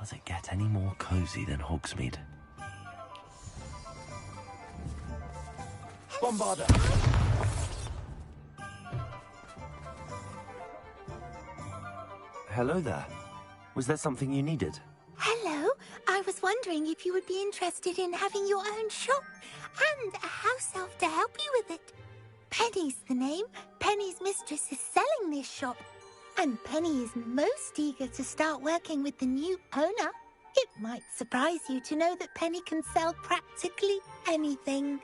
Does it get any more cozy than Hogsmeade? Bombarder! Hello there. Was there something you needed? Hello. I was wondering if you would be interested in having your own shop and a house elf to help you with it. Penny's the name. Penny's mistress is selling this shop. And Penny is most eager to start working with the new owner. It might surprise you to know that Penny can sell practically anything.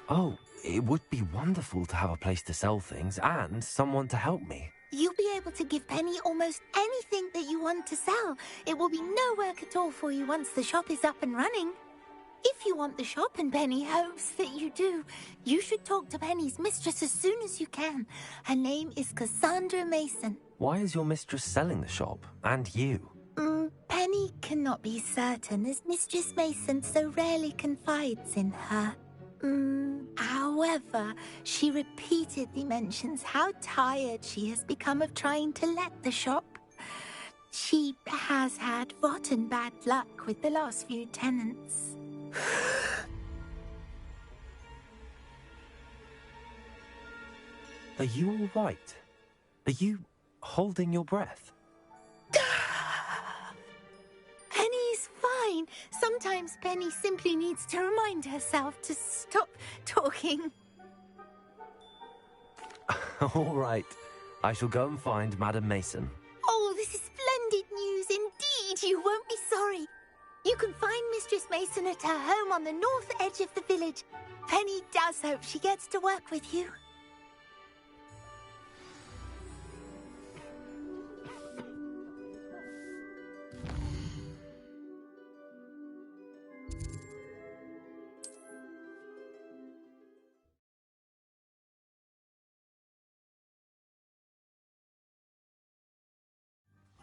Oh, it would be wonderful to have a place to sell things and someone to help me. You'll be able to give Penny almost anything that you want to sell. It will be no work at all for you once the shop is up and running. If you want the shop, and Penny hopes that you do, you should talk to Penny's mistress as soon as you can. Her name is Cassandra Mason. Why is your mistress selling the shop? And you? Penny cannot be certain, as Mistress Mason so rarely confides in her. However, she repeatedly mentions how tired she has become of trying to let the shop. She has had rotten bad luck with the last few tenants. Are you all right? Are you holding your breath? Penny's fine. Sometimes Penny simply needs to remind herself to stop talking. All right. I shall go and find Madam Mason. Oh, this is splendid news indeed. You won't be sorry. You can find Mistress Mason at her home on the north edge of the village. Penny does hope she gets to work with you.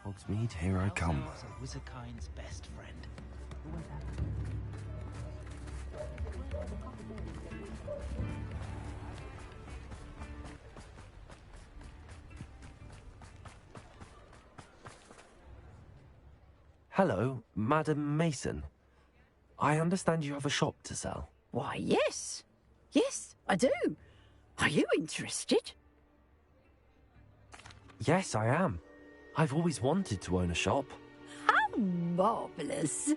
Hogsmeade, here I come. Was a kind's best friend. Hello, Madam Mason. I understand you have a shop to sell. Why, yes. Yes, I do. Are you interested? Yes, I am. I've always wanted to own a shop. How marvellous.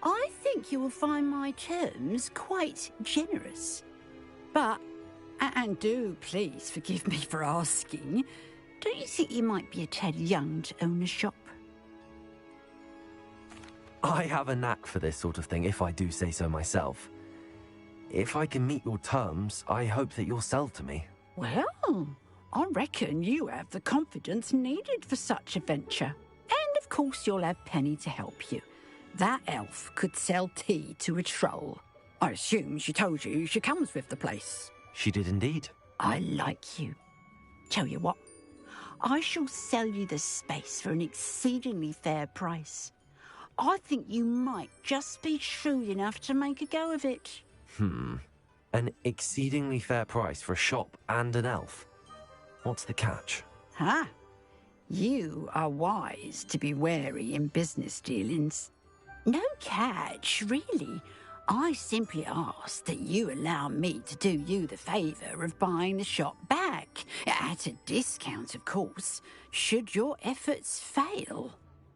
I think you will find my terms quite generous. But, and do please forgive me for asking, don't you think you might be a tad young to own a shop? I have a knack for this sort of thing, if I do say so myself. If I can meet your terms, I hope that you'll sell to me. Well, I reckon you have the confidence needed for such a venture. And of course you'll have Penny to help you. That elf could sell tea to a troll. I assume she told you she comes with the place. She did indeed. I like you. Tell you what, I shall sell you the space for an exceedingly fair price. I think you might just be shrewd enough to make a go of it. An exceedingly fair price for a shop and an elf. What's the catch? You are wise to be wary in business dealings. No catch, really. I simply ask that you allow me to do you the favour of buying the shop back, at a discount, of course, should your efforts fail.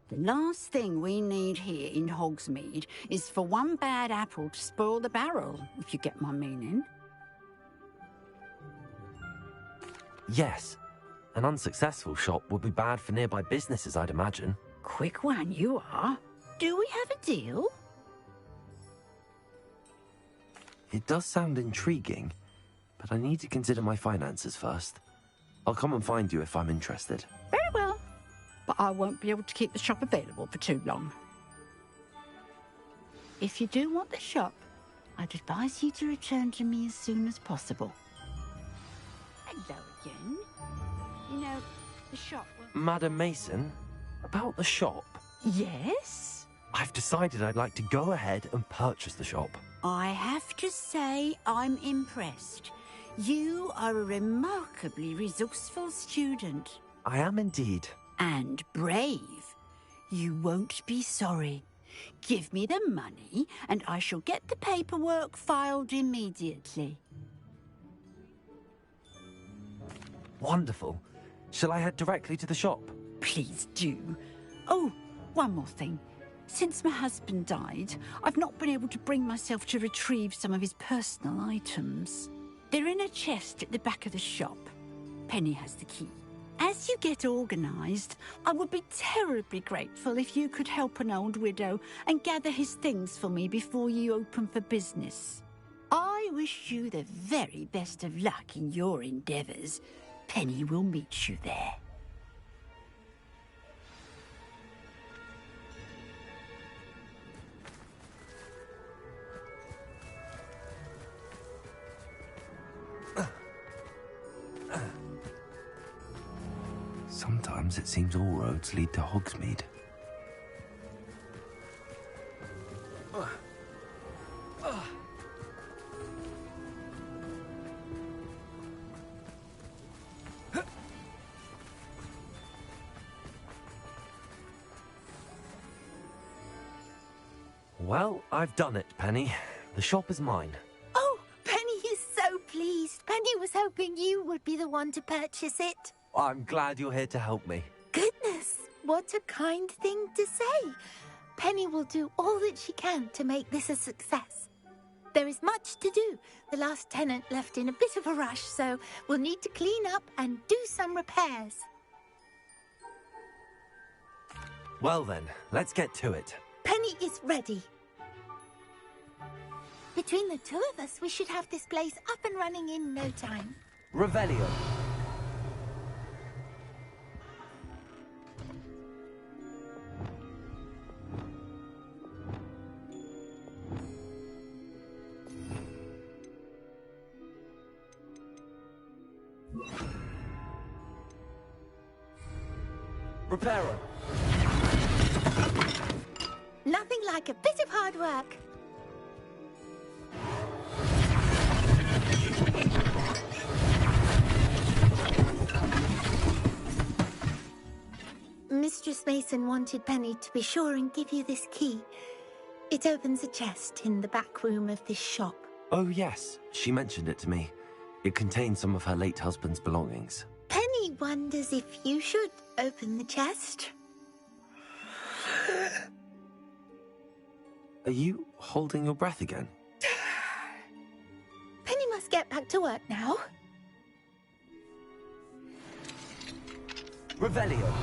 The last thing we need here in Hogsmeade is for one bad apple to spoil the barrel, if you get my meaning. Yes. An unsuccessful shop would be bad for nearby businesses, I'd imagine. Quick one you are. Do we have a deal? It does sound intriguing, but I need to consider my finances first. I'll come and find you if I'm interested. Very well. But I won't be able to keep the shop available for too long. If you do want the shop, I'd advise you to return to me as soon as possible. Hello again. You know, the shop... Madam Mason, about the shop? Yes? I've decided I'd like to go ahead and purchase the shop. I have to say I'm impressed. You are a remarkably resourceful student. I am indeed. and brave. You won't be sorry. Give me the money and I shall get the paperwork filed immediately. Wonderful. Shall I head directly to the shop? Please do. Oh, one more thing. Since my husband died, I've not been able to bring myself to retrieve some of his personal items. They're in a chest at the back of the shop. Penny has the key. As you get organised, I would be terribly grateful if you could help an old widow and gather his things for me before you open for business. I wish you the very best of luck in your endeavours. Penny will meet you there. Sometimes it seems all roads lead to Hogsmeade. Well, I've done it, Penny. The shop is mine. Oh, Penny is so pleased. Penny was hoping you would be the one to purchase it. I'm glad you're here to help me. Goodness, what a kind thing to say. Penny will do all that she can to make this a success. There is much to do. The last tenant left in a bit of a rush, so we'll need to clean up and do some repairs. Well then, let's get to it. Penny is ready. Between the two of us, we should have this place up and running in no time. Revelio. Reparo. Nothing like a bit of hard work. Mistress Mason wanted Penny to be sure and give you this key. It opens a chest in the back room of this shop. Oh yes, she mentioned it to me. It contains some of her late husband's belongings. Penny wonders if you should open the chest. Are you holding your breath again? Penny must get back to work now. Revelio.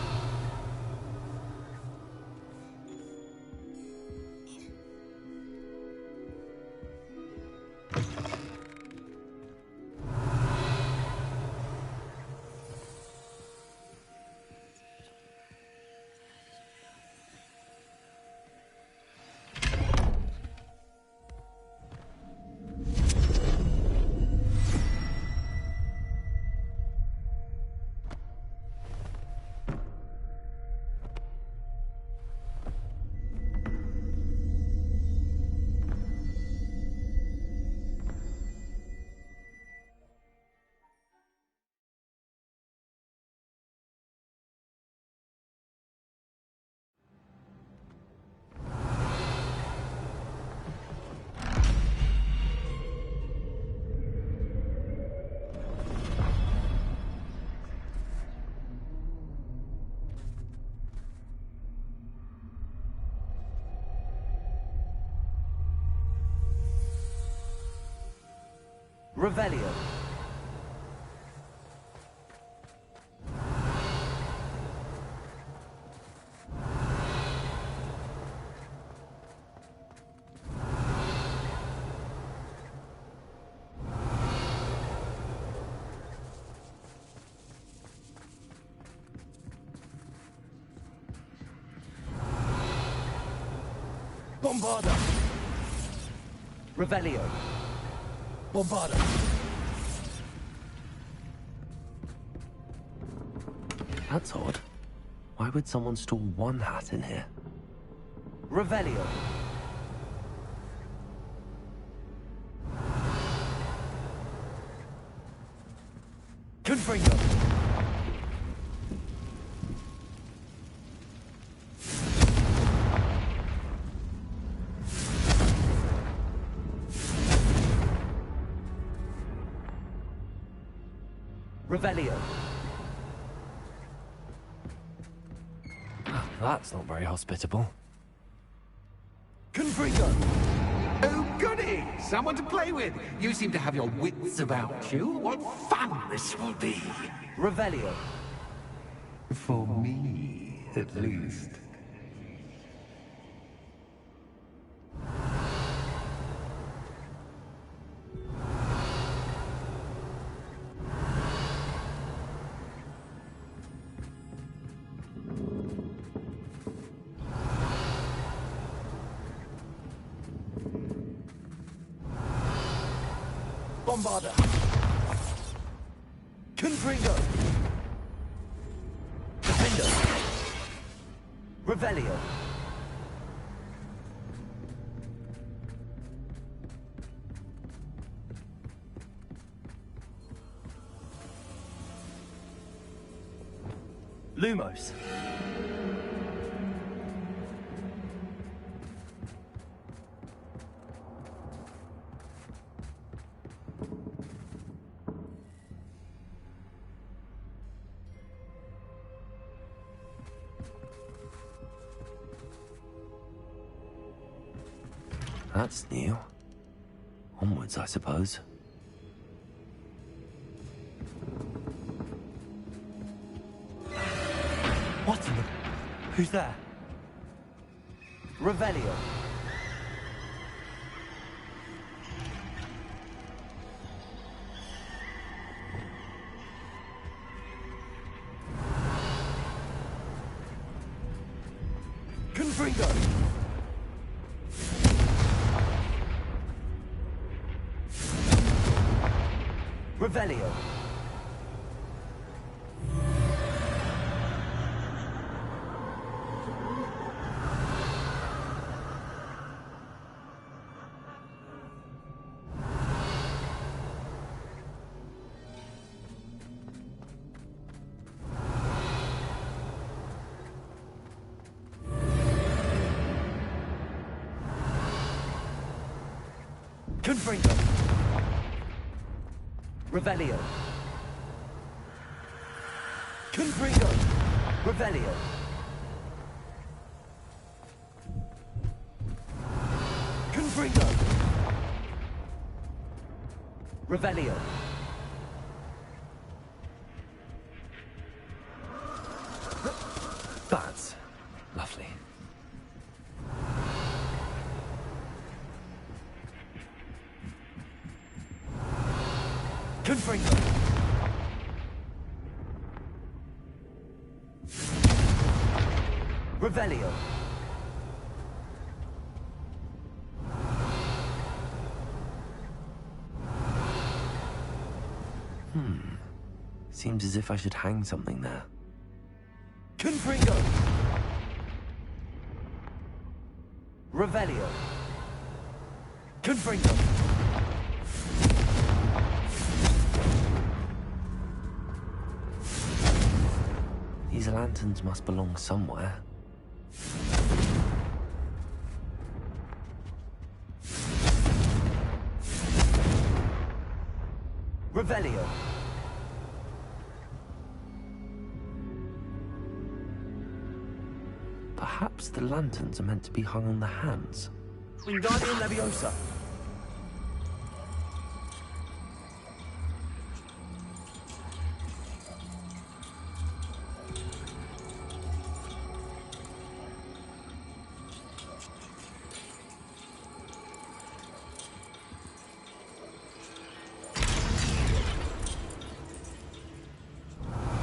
Revelio. Bombarda. Revelio. Bombarda. That's odd. Why would someone store one hat in here? Revelio. Confringo. Revelio. Oh, that's not very hospitable. Confringo. Oh, goody! Someone to play with. You seem to have your wits about you. What fun this will be. Revelio. For me, at least. Bombarda. Confringo. Defender. Revelio. Lumos. That's new. Onwards, I suppose. What in the... Who's there? Revelio. Confringo. Revelio. Confringo. Revelio. Confringo. Revelio. Confringo. Revelio. That's lovely. Confringo. Revelio. Seems as if I should hang something there. Confringo. Revelio. Confringo. These lanterns must belong somewhere. Revelio. Perhaps the lanterns are meant to be hung on the hands. Wingardium Leviosa.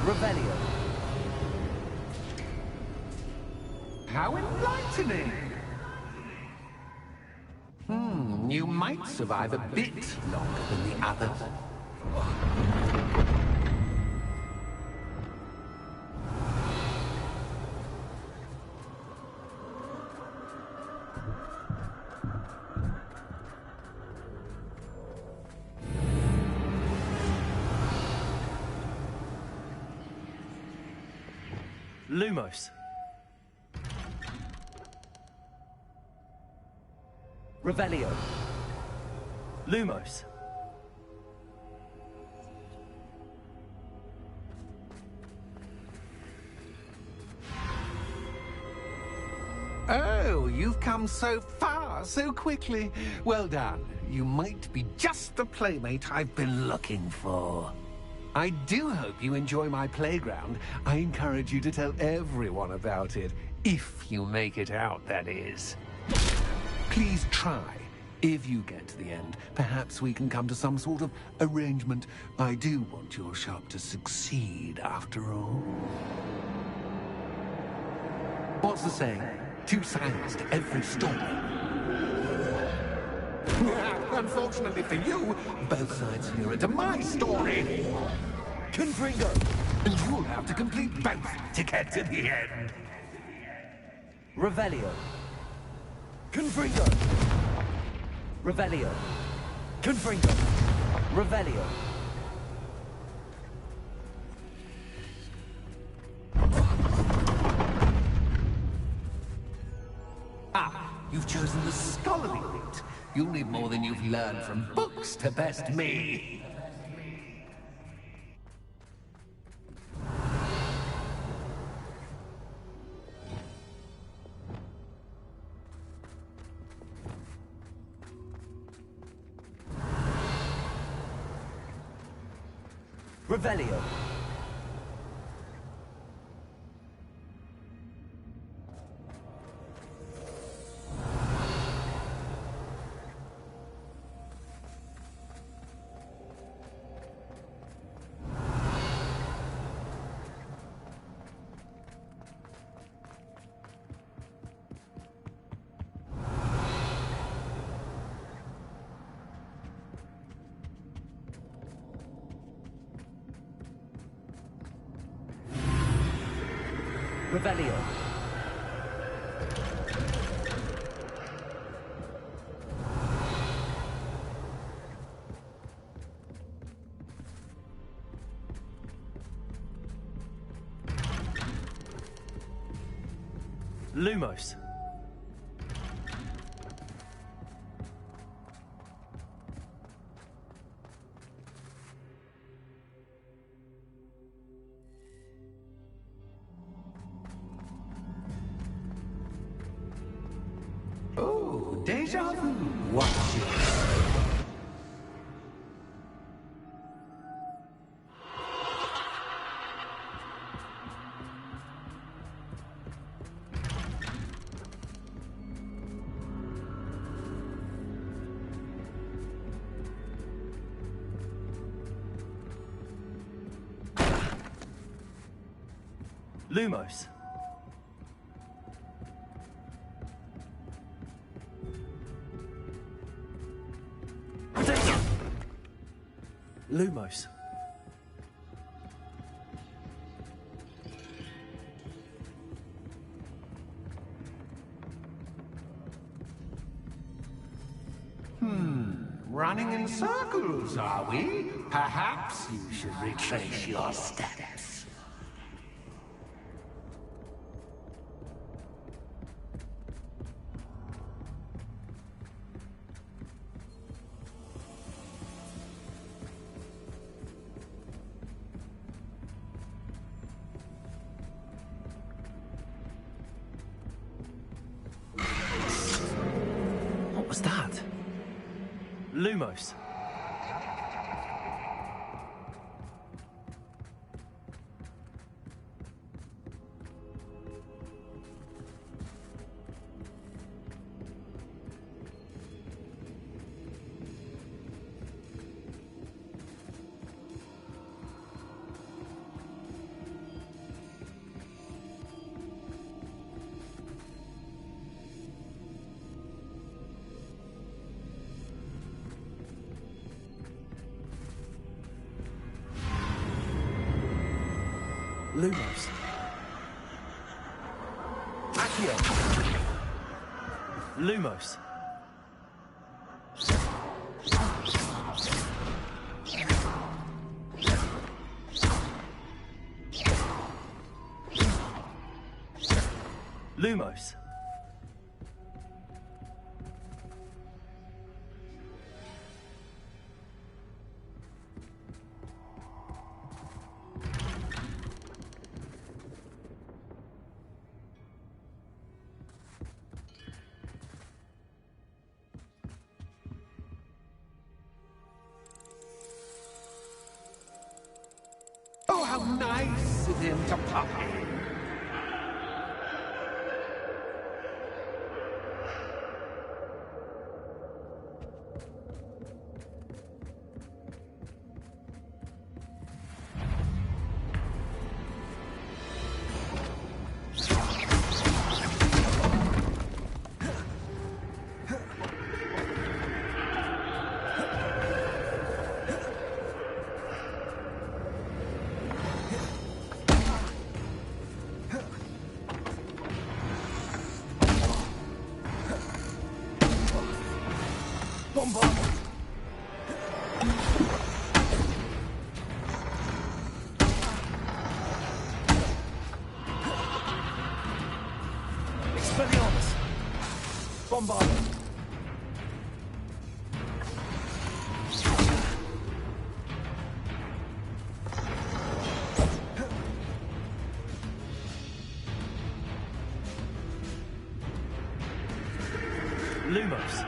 Revelio. How enlightening! You might survive a bit longer than the others. Lumos. Revelio. Lumos. Oh, you've come so far, so quickly. Well done. You might be just the playmate I've been looking for. I do hope you enjoy my playground. I encourage you to tell everyone about it. If you make it out, that is. Please try. If you get to the end, perhaps we can come to some sort of arrangement. I do want your shop to succeed, after all. What's the saying? 2 sides to every story. Unfortunately for you, both sides hear it to my story. Confringo. And you'll have to complete both to get to the end. Revelio. Confringo. Revelio. Confringo. Revelio. Ah, you've chosen the scholarly route. You'll need more than you've learned from books to best me. Revelio. Revelio. Lumos. Oh, deja vu. Watch it. Lumos. Lumos. Running in circles, are we? Perhaps you should retrace your steps. What was that? Lumos. Lumos. Accio. Lumos. Lumos. into Poppy. Expelliarmus! Bombard! Lumos!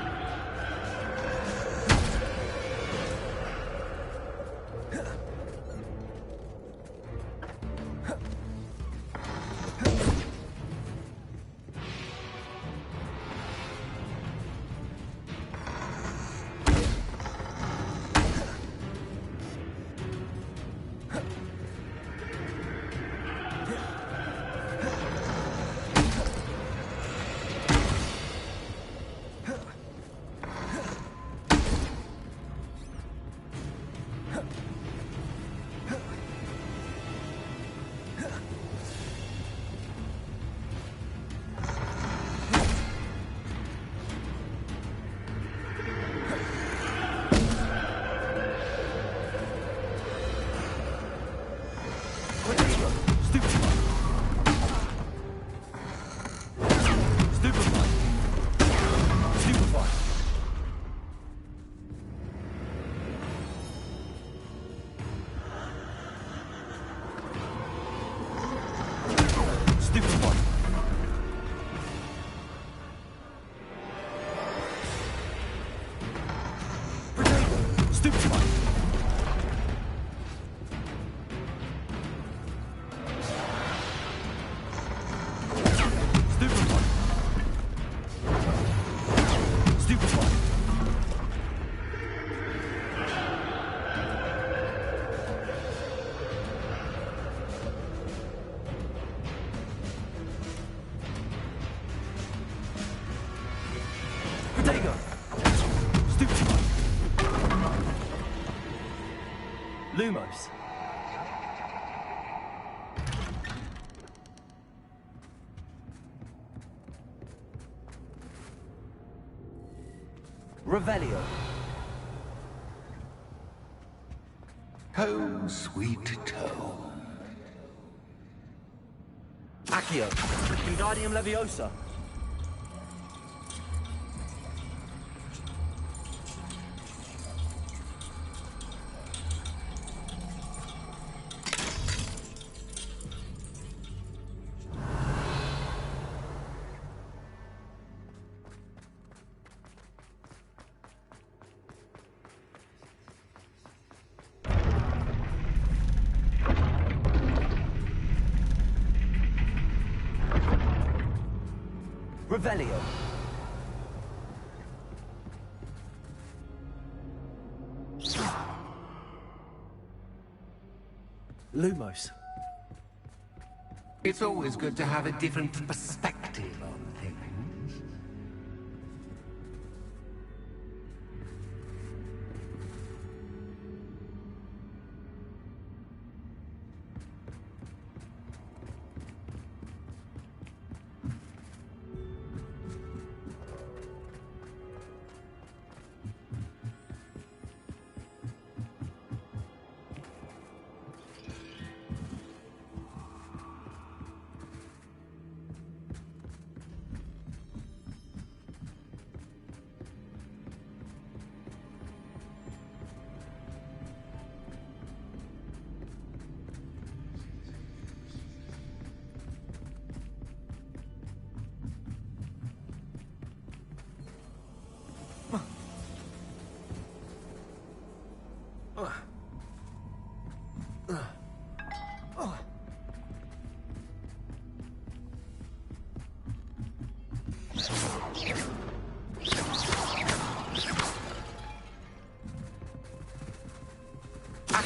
Lumos. Revelio. Home, sweet home. Accio. Wingardium Leviosa. Revelio. Lumos. It's always good to have a different perspective on things.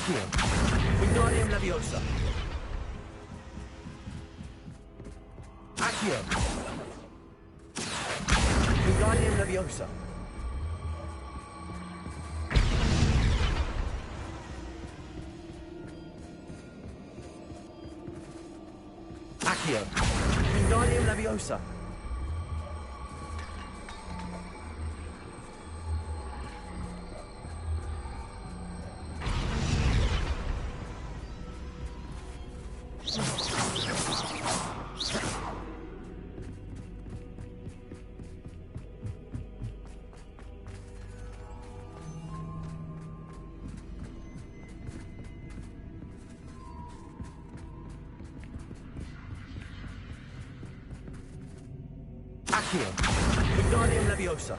Accio. Wingardium Leviosa. Accio. Wingardium Leviosa. Accio. Wingardium Leviosa. Accio. Wingardium Leviosa.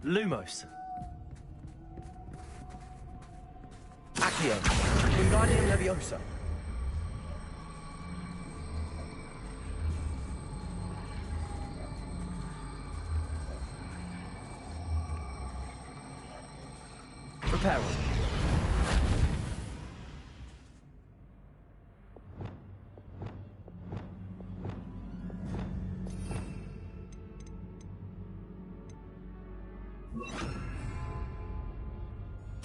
Lumos. Accio. Wingardium Leviosa. Reparo.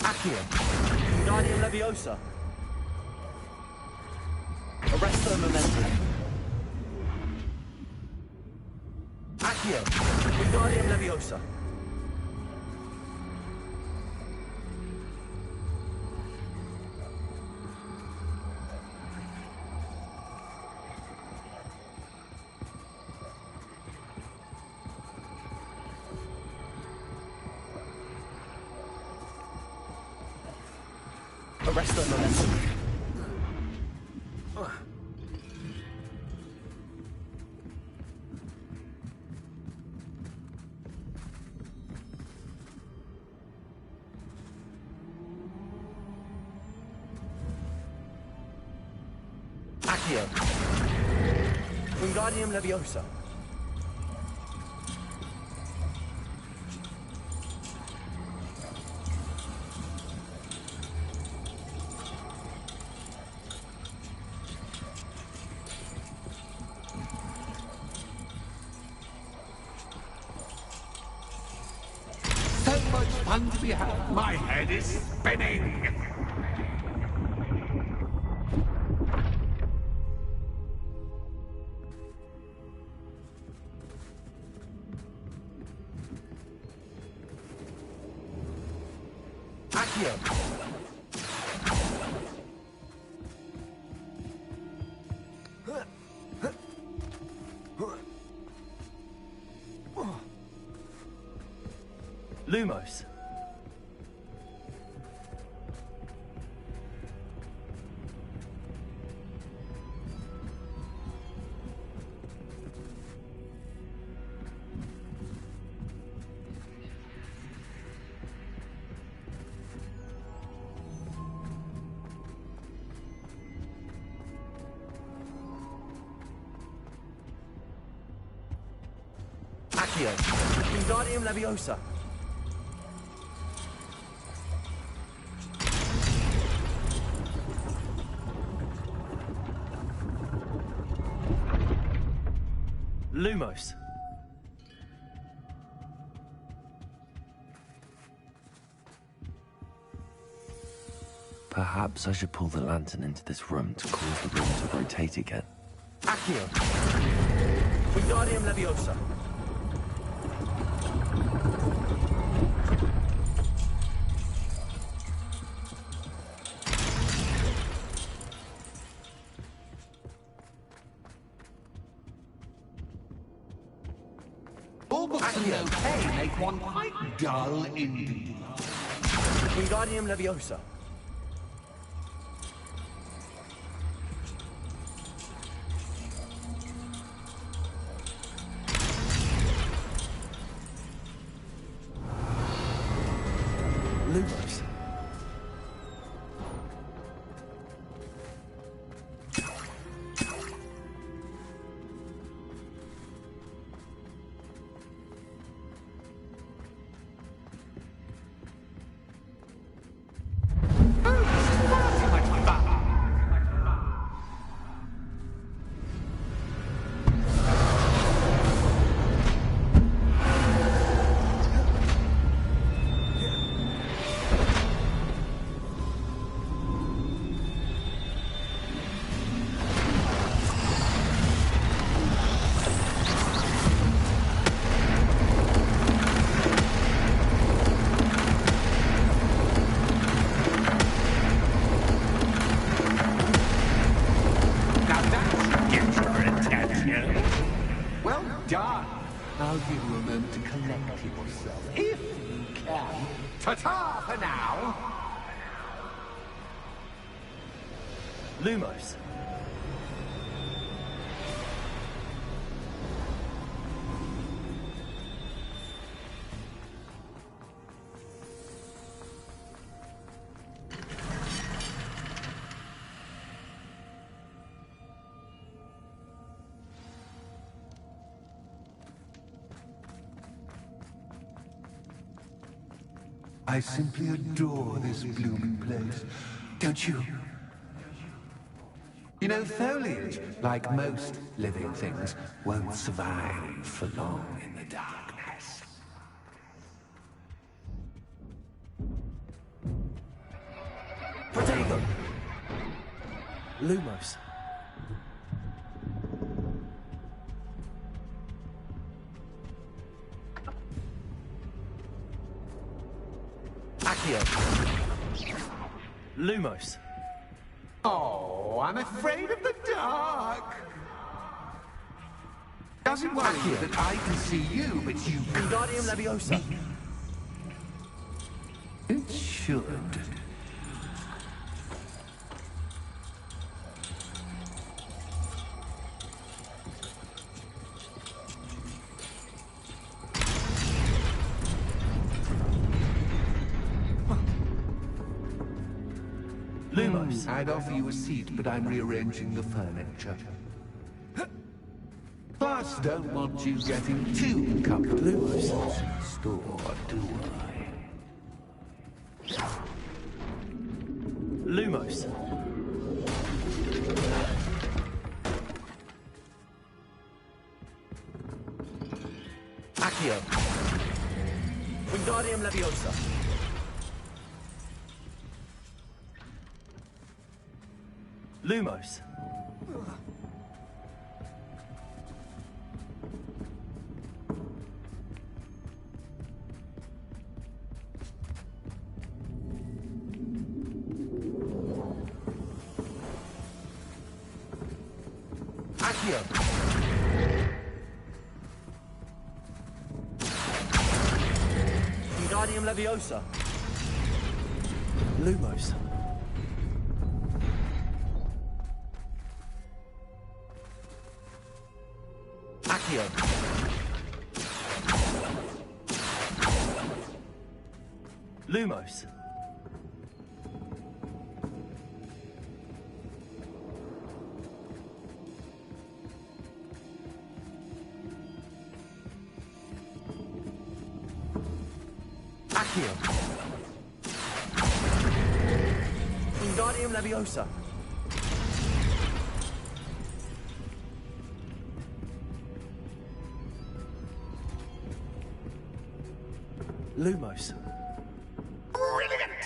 Accio. Wingardium Leviosa. Arresto Momentum. Accio. Wingardium Leviosa. Arresto Momentum. Accio. Wingardium Leviosa. So much fun to be had. My head is spinning. Accio. Lumos. Accio. Wingardium Leviosa. Lumos. Perhaps I should pull the lantern into this room to cause the room to rotate again. Accio. Wingardium Leviosa. All books and no pay make one quite dull indeed. Wingardium Leviosa. Lumos. I'll give you a moment to collect yourself, if you can. Ta-ta for now! Lumos. I simply adore this blooming place, don't you? You know, foliage, like most living things, won't survive for long in the darkness. Protego. Lumos. Lumos. Oh, I'm afraid of the dark. Does it worry you that I can see you, but you can't Wingardium Leviosa. see me? It should. Lumos. I'd offer you a seat, but I'm rearranging the furniture. Plus, don't want you getting too comfortable. What's in store, do I? Lumos. Accio. Wingardium Leviosa. Lumos. Accio. Wingardium Leviosa. Lumos. Accio. Lumos. Accio. Wingardium Leviosa. Lumos. Brilliant!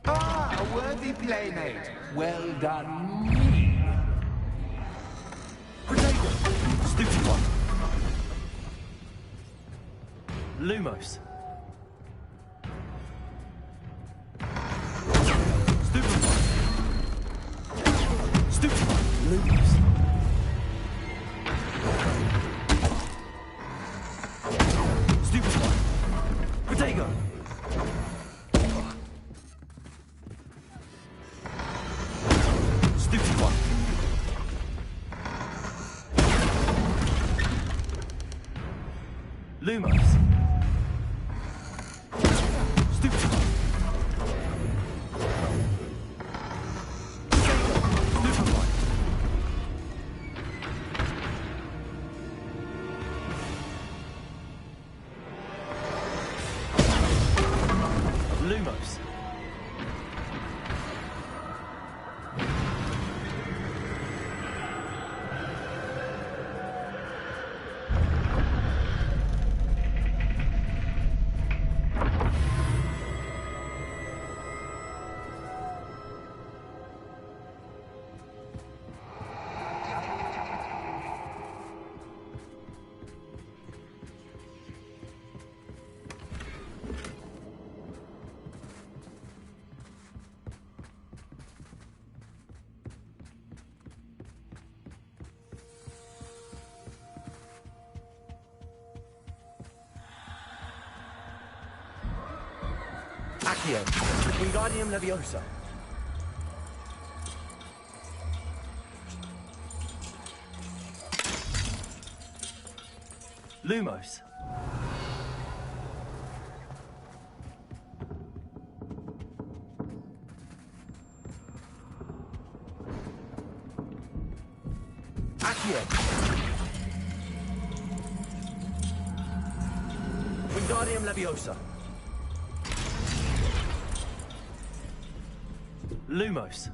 Ah, a worthy playmate. Well done, me. Protego. Stupid one. Lumos. Stupid one. Stupid one. Lumos. Lumos. Stupid. Lumos. Accio, Wingardium Leviosa. Lumos. Accio. Wingardium Leviosa. Lumos.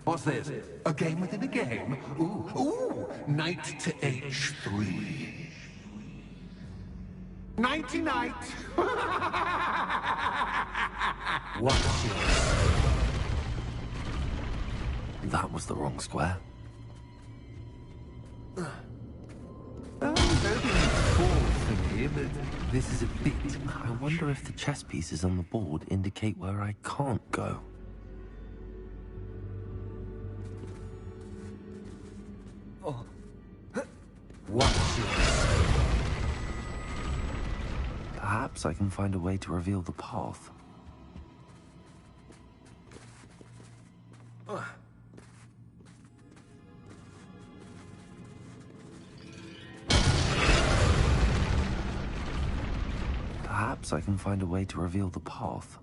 What's this? A game within a game? Ooh, knight to H3. Nighty-night! What? That was the wrong square. But this is a bit... I wonder if the chess pieces on the board indicate where I can't go. What's this? Perhaps I can find a way to reveal the path. Perhaps I can find a way to reveal the path.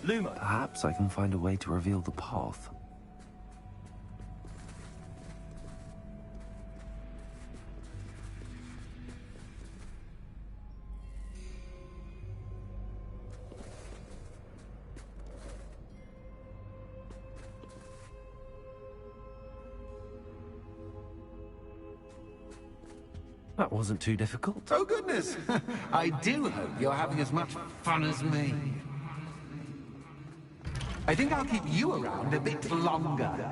Luma. Perhaps I can find a way to reveal the path. That wasn't too difficult. Oh, goodness! I do hope you're having as much fun as me. I think I'll keep you around a bit longer.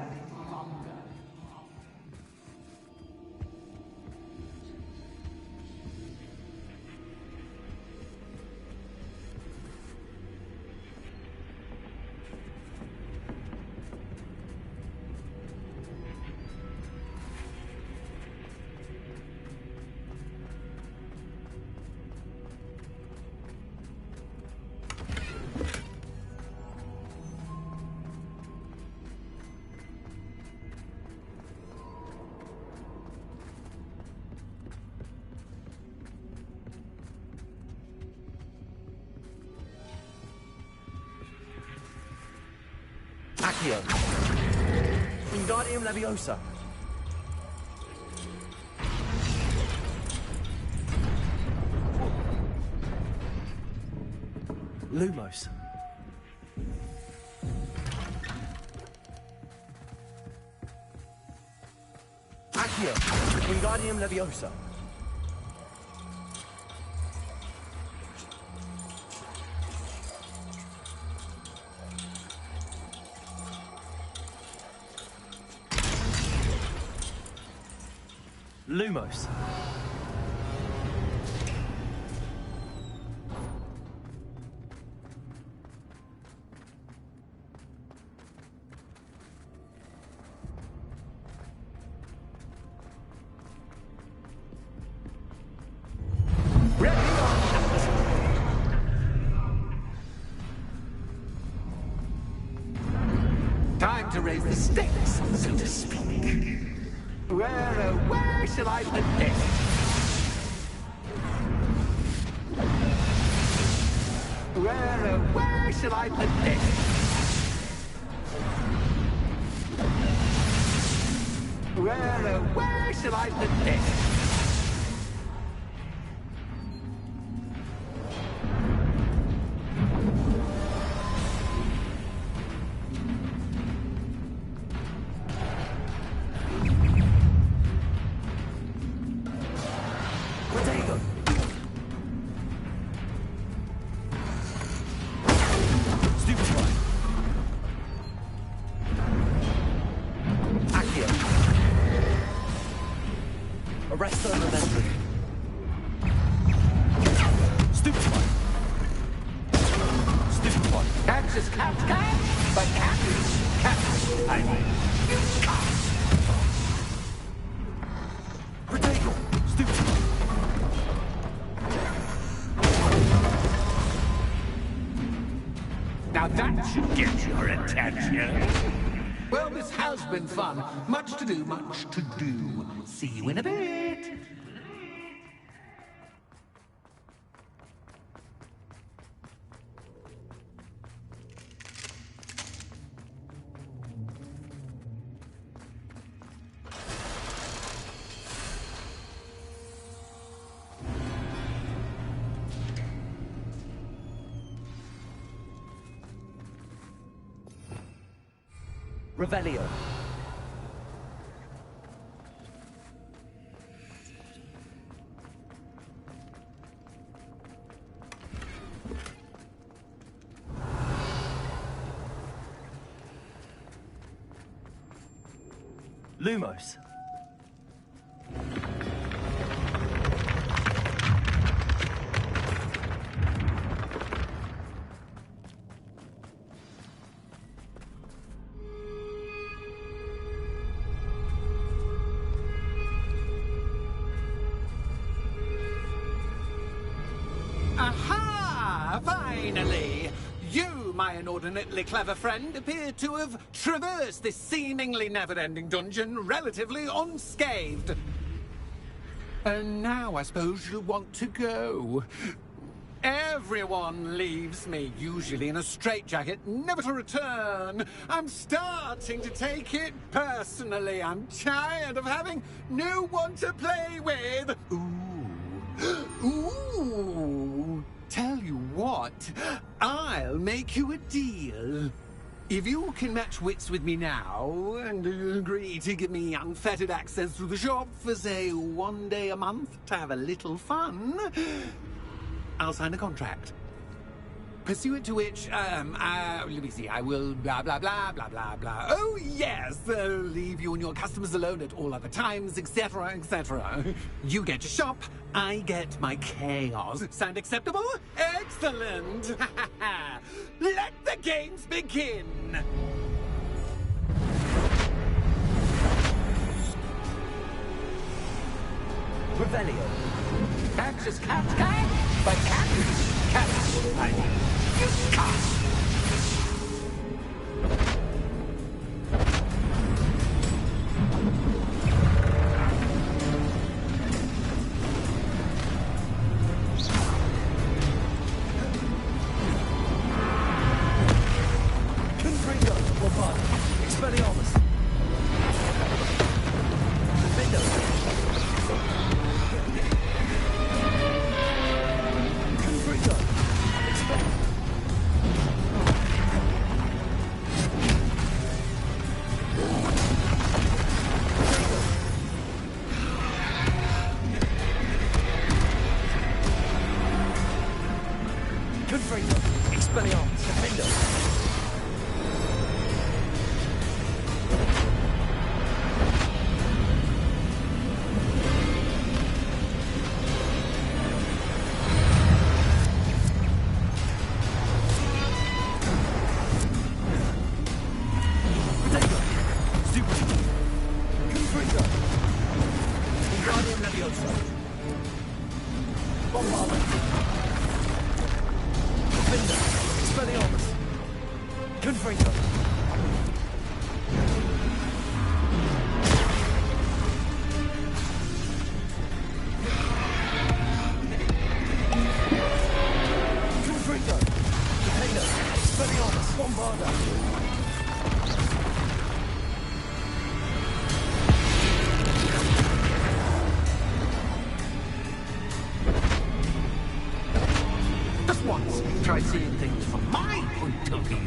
Accio. Wingardium Leviosa. Lumos. Accio. Wingardium Leviosa. Lumos. raise the stakes, so to speak. Where shall I put this? Where shall I put this? Where shall I put this? Arrest and remember. Stupid one. Stupid one. Catch is cat, but cat is cat. I mean, cat. Potato. Stupid one. Now that should get your attention. Well, this has been fun. Much to do, much to do. See you in a bit. Revelio. Lumos. Aha! Finally! You, my inordinately clever friend, appear to have traversed this seemingly never-ending dungeon relatively unscathed. And now I suppose you want to go. Everyone leaves me, usually in a straitjacket, never to return. I'm starting to take it personally. I'm tired of having no one to play with. Ooh. Tell you what, I'll make you a deal. If you can match wits with me now and agree to give me unfettered access to the shop for, say, 1 day a month to have a little fun, I'll sign a contract. Pursuant to which, let me see, I will blah, blah, blah, blah, blah, blah. Oh, yes, leave you and your customers alone at all other times, etc., etc. You get to shop, I get my chaos. Sound acceptable? Excellent! Let the games begin! Revelio. Catch is cat, but cat is cat. I mean, you cat. Confringo. Bombard. Expelliarmus. Window. Just once, try seeing things from my point of view.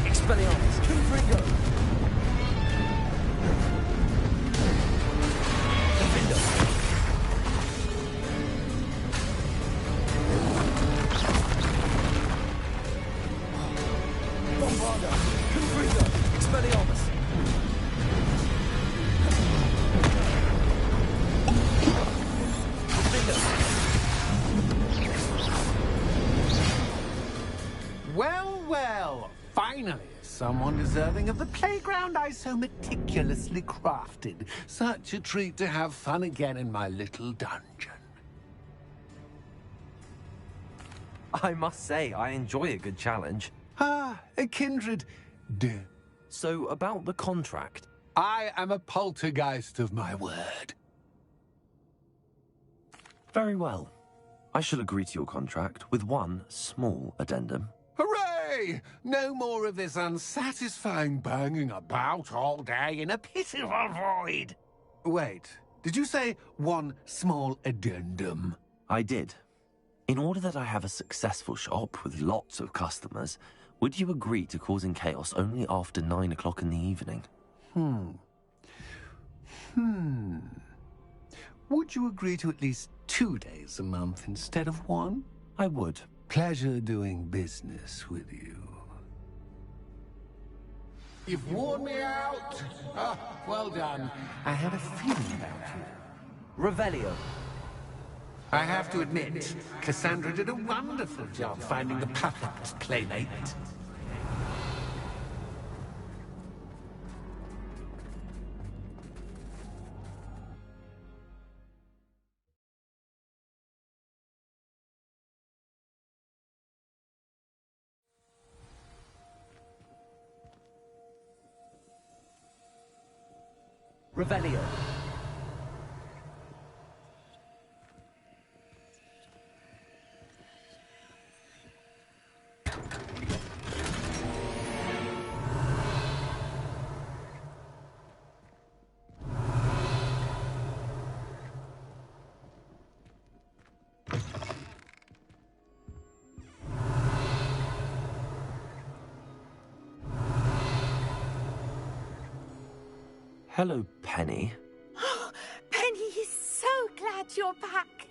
Expelliarmus, Confringo. Defender. Bombarda, Confringo, Expelliarmus. Defender. Well, well, finally. Someone deserving of the playground I so meticulously crafted. Such a treat to have fun again in my little dungeon. I must say, I enjoy a good challenge. Ah, a kindred. So, about the contract. I am a poltergeist of my word. Very well. I shall agree to your contract with one small addendum. Hooray! No more of this unsatisfying banging about all day in a pitiful void. Wait, did you say one small addendum? I did. In order that I have a successful shop with lots of customers, would you agree to causing chaos only after 9 o'clock in the evening? Would you agree to at least 2 days a month instead of one? I would. Pleasure doing business with you. You've worn me out. Ah, well done. I had a feeling about you. Revelio. I have to admit, Cassandra did a wonderful job finding the perfect playmate. Revelio. Hello, Penny. Penny is so glad you're back.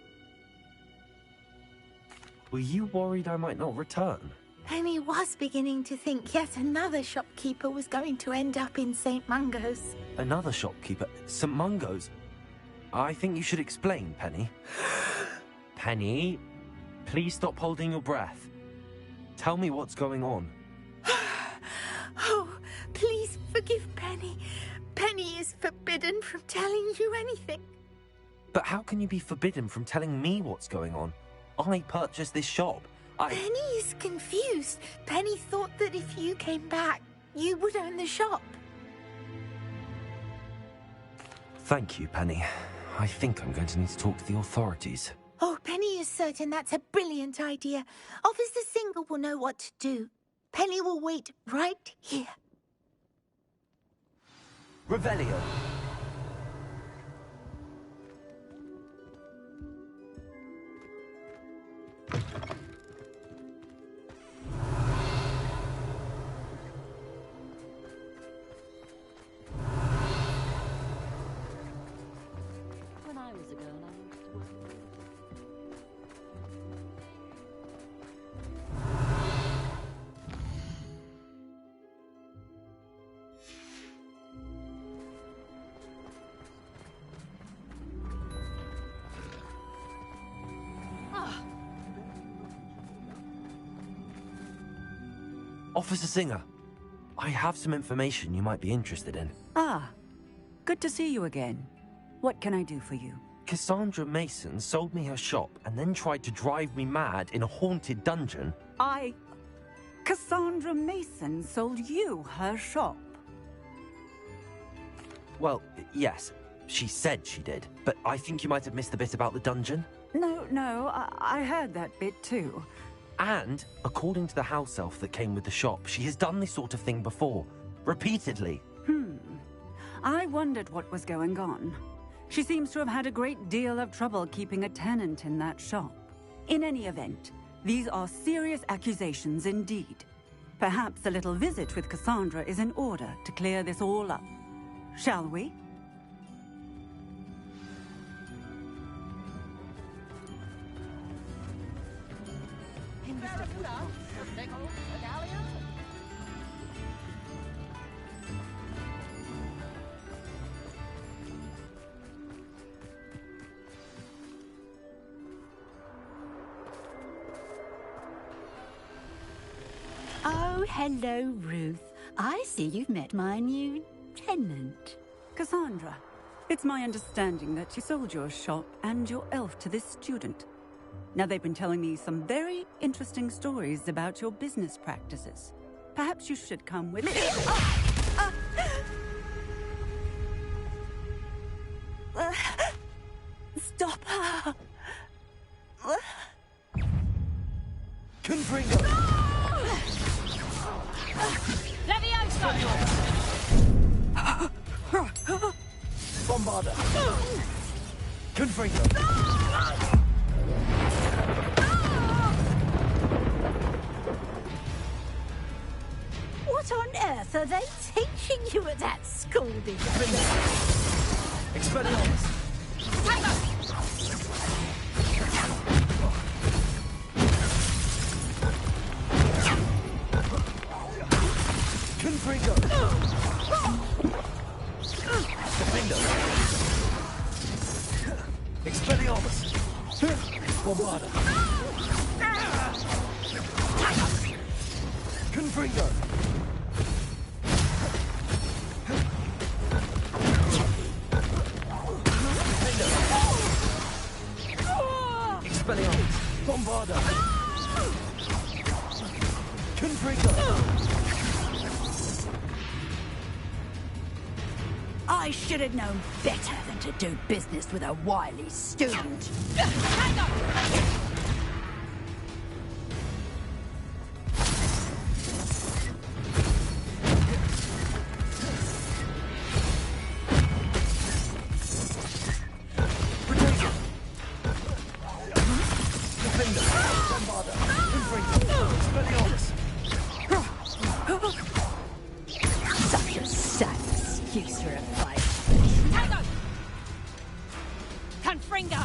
Were you worried I might not return? Penny was beginning to think yet another shopkeeper was going to end up in St. Mungo's. Another shopkeeper? St. Mungo's? I think you should explain, Penny. Penny, please stop holding your breath. Tell me what's going on. Oh, please forgive Penny. Penny is forbidden from telling you anything. But how can you be forbidden from telling me what's going on? I purchased this shop. Penny is confused. Penny thought that if you came back, you would own the shop. Thank you, Penny. I think I'm going to need to talk to the authorities. Oh, Penny is certain that's a brilliant idea. Officer Singer will know what to do. Penny will wait right here. Revelio. When I was a girl, I used to work. Officer Singer, I have some information you might be interested in. Ah, good to see you again. What can I do for you? Cassandra Mason sold me her shop and then tried to drive me mad in a haunted dungeon. Cassandra Mason sold you her shop? Well, yes, she said she did, but I think you might have missed the bit about the dungeon. No, I heard that bit too. And, according to the house elf that came with the shop, she has done this sort of thing before. Repeatedly. I wondered what was going on. She seems to have had a great deal of trouble keeping a tenant in that shop. In any event, these are serious accusations indeed. Perhaps a little visit with Cassandra is in order to clear this all up. Shall we? Oh, hello, Ruth. I see you've met my new tenant. Cassandra, it's my understanding that you sold your shop and your elf to this student. Now, they've been telling me some very interesting stories about your business practices. Perhaps you should come with me. Stop her! Confringo! Bombarda! Confringo! What on earth are they teaching you at that school, did you? Expelliarmus! Confringo! Defendo! Expelliarmus! Bombarda! Confringo! Expelliarmus! Bombarda! Confringo! I should have known better than to do business with a wily student. Such a sad excuse for a fight. Confringo!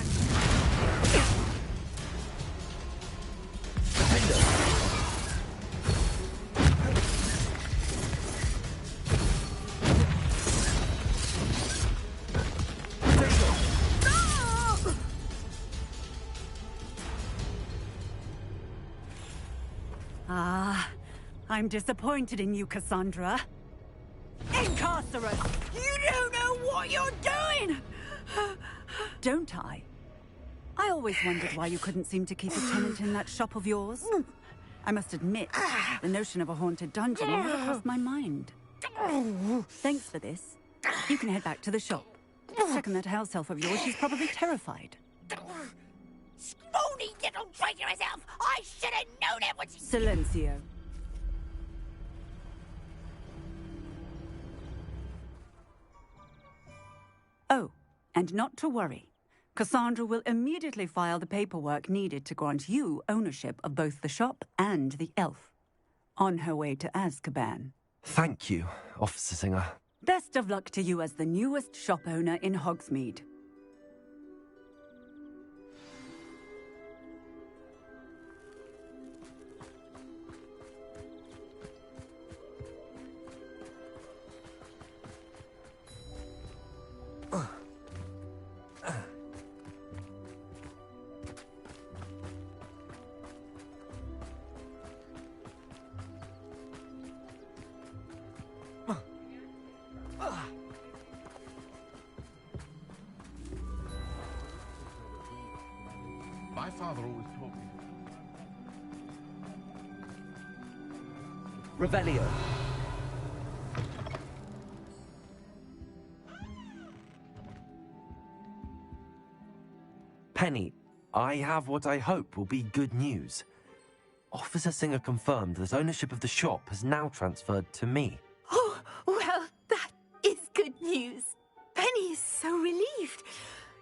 I'm disappointed in you, Cassandra. Incarcerate! You don't know what you're doing! Don't I? I always wondered why you couldn't seem to keep a tenant in that shop of yours. I must admit, the notion of a haunted dungeon never crossed my mind. Thanks for this. You can head back to the shop. Second that house elf of yours, she's probably terrified. Scrawny little traitor herself! I should have known it was... Silencio. Oh, and not to worry. Cassandra will immediately file the paperwork needed to grant you ownership of both the shop and the elf. On her way to Azkaban. Thank you, Officer Singer. Best of luck to you as the newest shop owner in Hogsmeade. My father always taught me. Revelio. Penny, I have what I hope will be good news. Officer Singer confirmed that ownership of the shop has now transferred to me. Oh, well, that is good news. Penny is so relieved.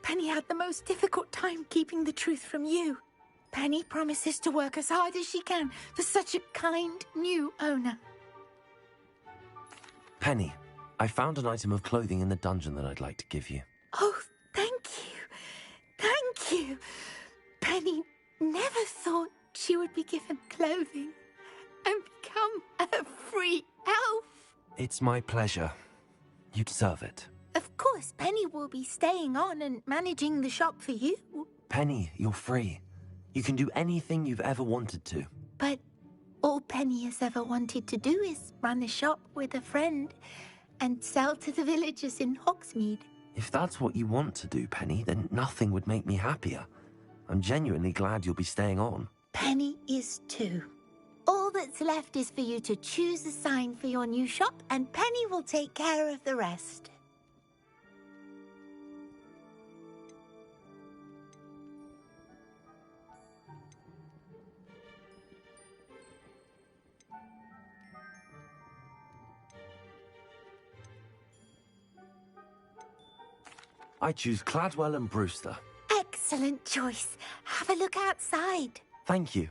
Penny had the most difficult time keeping the truth from you. Penny promises to work as hard as she can for such a kind new owner. Penny, I found an item of clothing in the dungeon that I'd like to give you. Oh, thank you. Thank you. Penny never thought she would be given clothing and become a free elf. It's my pleasure. You deserve it. Of course, Penny will be staying on and managing the shop for you. Penny, you're free. You can do anything you've ever wanted to. But all Penny has ever wanted to do is run a shop with a friend and sell to the villagers in Hogsmeade. If that's what you want to do, Penny, then nothing would make me happier. I'm genuinely glad you'll be staying on. Penny is too. All that's left is for you to choose a sign for your new shop, and Penny will take care of the rest. I choose Cladwell and Brewster. Excellent choice. Have a look outside. Thank you.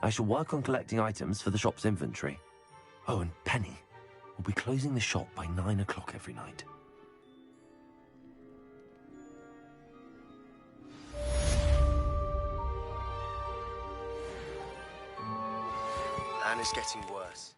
I shall work on collecting items for the shop's inventory. Oh, and Penny, we'll be closing the shop by 9 o'clock every night. Anne is getting worse.